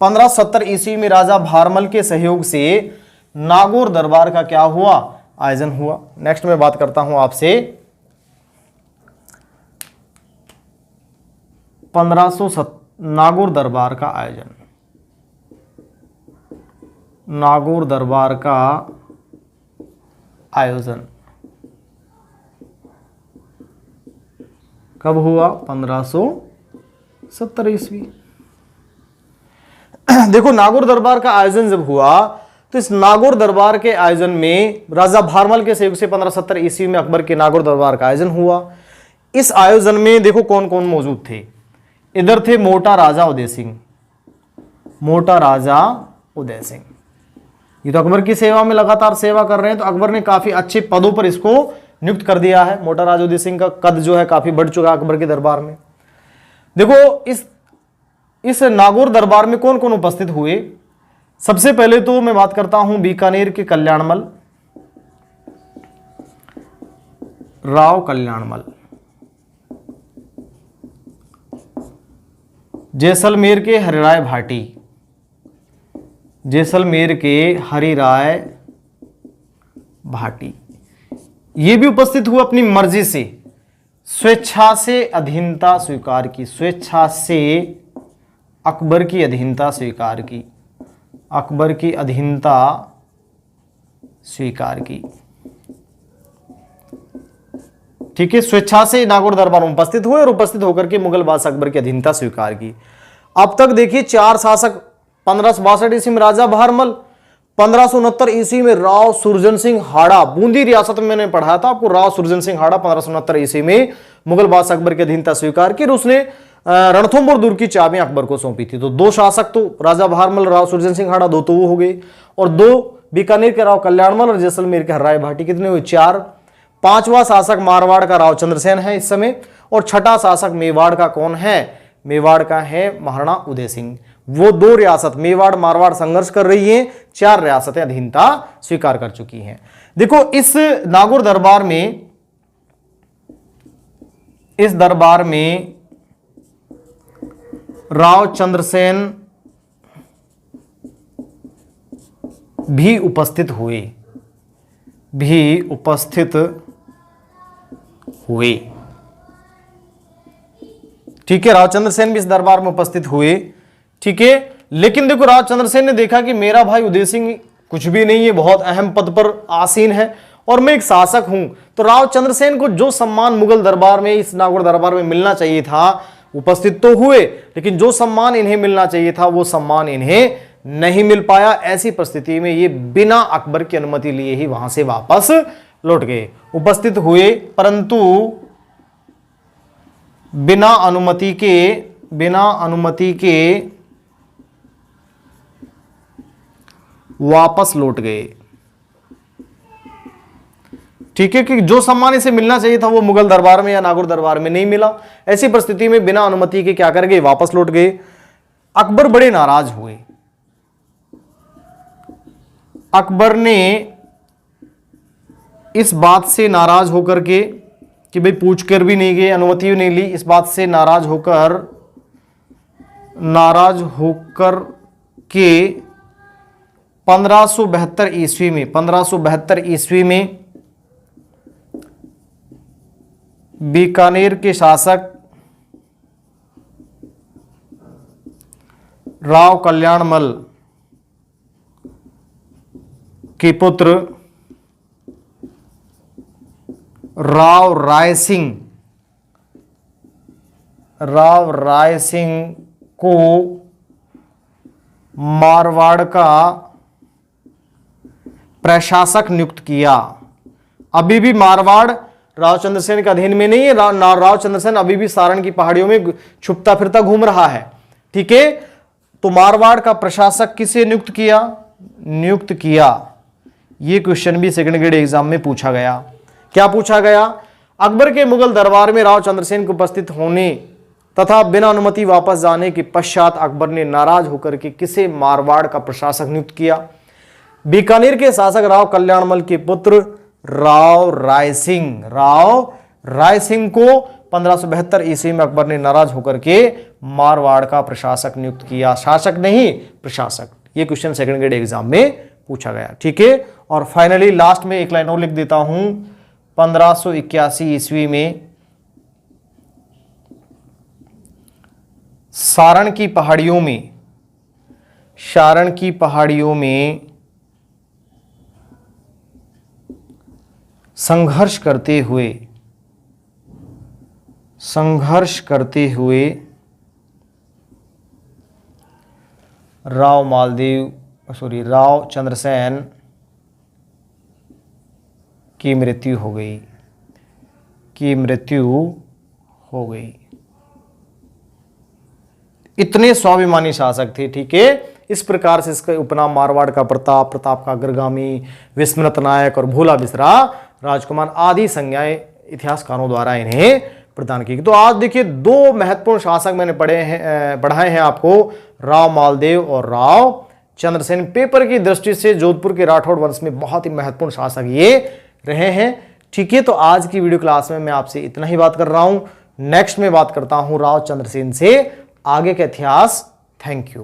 1570 ईस्वी में राजा भारमल के सहयोग से नागौर दरबार का क्या हुआ? आयोजन हुआ। नेक्स्ट मैं बात करता हूं आपसे 1570 नागौर दरबार का आयोजन। नागौर दरबार का आयोजन कब हुआ? 1570 ईस्वी। देखो नागौर दरबार का आयोजन जब हुआ तो इस नागौर दरबार के आयोजन में राजा भारमल के सहयोग से 1570 ईस्वी में अकबर के नागौर दरबार का आयोजन हुआ। इस आयोजन में देखो कौन कौन मौजूद थे। इधर थे मोटा राजा उदय सिंह, मोटा राजा उदय सिंह। ये तो अकबर की सेवा में लगातार सेवा कर रहे हैं, तो अकबर ने काफी अच्छे पदों पर इसको नियुक्त कर दिया है। मोटा राजा उदय सिंह का कद जो है काफी बढ़ चुका है अकबर के दरबार में। देखो इस नागौर दरबार में कौन कौन उपस्थित हुए। सबसे पहले तो मैं बात करता हूं बीकानेर के कल्याणमल, राव कल्याणमल, जैसलमेर के हरिराय भाटी, जैसलमेर के हरिराय भाटी, ये भी उपस्थित हुए अपनी मर्जी से, स्वेच्छा से अधीनता स्वीकार की, स्वेच्छा से अकबर की अधीनता स्वीकार की, अकबर की अधीनता स्वीकार की। ठीक है, स्वेच्छा से नागौर दरबार में उपस्थित हुए और उपस्थित होकर के मुगल बादशाह अकबर की अधीनता स्वीकार की। अब तक देखिए 4 शासक, 1562 ईस्वी में राजा बहारमल, 1569 ईस्वी में राव सुरजन सिंह हाड़ा, बूंदी रियासत में मैंने पढ़ाया था आपको, राव सुरजन सिंह हाड़ा 1569 ईस्वी में मुगल बादशाह अकबर की अधीनता स्वीकार की और उसने रणथंभौर दुर्ग की चाबी अकबर को सौंपी थी। तो 2 शासक तो राजा बहारमल, राव सुरजन सिंह हाड़ा, 2 तो वो हो गए, और 2 बीकानेर के राव कल्याणमल और जैसलमेर के हरिराय भाटी, कितने हुए 4। 5वां शासक मारवाड़ का राव चंद्रसेन है इस समय, और 6ठा शासक मेवाड़ का कौन है, मेवाड़ का है महाराणा उदय सिंह। वो 2 रियासत मेवाड़ मारवाड़ संघर्ष कर रही हैं, 4 रियासतें अधीनता स्वीकार कर चुकी हैं। देखो इस नागौर दरबार में, इस दरबार में राव चंद्रसेन भी उपस्थित हुए, भी उपस्थित हुए। ठीक है, राव चंद्रसेन भी इस दरबार में उपस्थित हुए। ठीक है, लेकिन देखो राव चंद्रसेन ने देखा कि मेरा भाई उदय सिंह कुछ भी नहीं है, बहुत अहम पद पर आसीन है और मैं एक शासक हूं, तो राव चंद्रसेन को जो सम्मान मुगल दरबार में, इस नागौर दरबार में मिलना चाहिए था, उपस्थित तो हुए, लेकिन जो सम्मान इन्हें मिलना चाहिए था वो सम्मान इन्हें नहीं मिल पाया। ऐसी परिस्थिति में ये बिना अकबर की अनुमति लिए ही वहां से वापस लौट गए। उपस्थित हुए परंतु बिना अनुमति के वापस लौट गए। ठीक है, कि जो सम्मान इसे मिलना चाहिए था वो मुगल दरबार में या नागौर दरबार में नहीं मिला। ऐसी परिस्थिति में बिना अनुमति के क्या कर गए, वापस लौट गए। अकबर बड़े नाराज हुए। अकबर ने इस बात से नाराज होकर के कि भाई पूछ कर भी नहीं गए, अनुमति भी नहीं ली, इस बात से नाराज होकर के 1572 ईस्वी में बीकानेर के शासक राव कल्याणमल के पुत्र राव राय सिंह को मारवाड़ का प्रशासक नियुक्त किया। अभी भी मारवाड़ राव चंद्रसेन के अधीन में नहीं है, राव चंद्रसेन अभी भी सारण की पहाड़ियों में छुपता फिरता घूम रहा है। ठीक है, तो मारवाड़ का प्रशासक किसे नियुक्त किया, यह क्वेश्चन भी सेकंड ग्रेड एग्जाम में पूछा गया। क्या पूछा गया, अकबर के मुगल दरबार में राव चंद्रसेन के उपस्थित होने तथा बिना अनुमति वापस जाने के पश्चात अकबर ने नाराज होकर के किसे मारवाड़ का प्रशासक नियुक्त किया। बीकानेर के शासक राव कल्याणमल के पुत्र राव राय सिंह को 1572 ईस्वी में अकबर ने नाराज होकर के मारवाड़ का प्रशासक नियुक्त किया। शासक नहीं, प्रशासक। ये क्वेश्चन सेकंड ग्रेड एग्जाम में पूछा गया। ठीक है, और फाइनली लास्ट में एक लाइन और लिख देता हूं। 1581 ईस्वी में सारण की पहाड़ियों में संघर्ष करते हुए राव चंद्रसेन की मृत्यु हो गई। इतने स्वाभिमानी शासक थे। ठीक है, इस प्रकार से इसका उपनाम मारवाड़ का प्रताप, प्रताप का अग्रगामी, विस्मृत नायक और भूला बिसरा राजकुमार आदि संज्ञाएं इतिहासकारों द्वारा इन्हें प्रदान की। तो आज देखिए दो महत्वपूर्ण शासक मैंने पढ़ाए हैं आपको, राव मालदेव और राव चंद्रसेन। पेपर की दृष्टि से जोधपुर के राठौड़ वंश में बहुत ही महत्वपूर्ण शासक ये रहे हैं। ठीक है, तो आज की वीडियो क्लास में मैं आपसे इतना ही बात कर रहा हूं। नेक्स्ट में बात करता हूं राव चंद्रसेन से आगे का इतिहास। Thank you.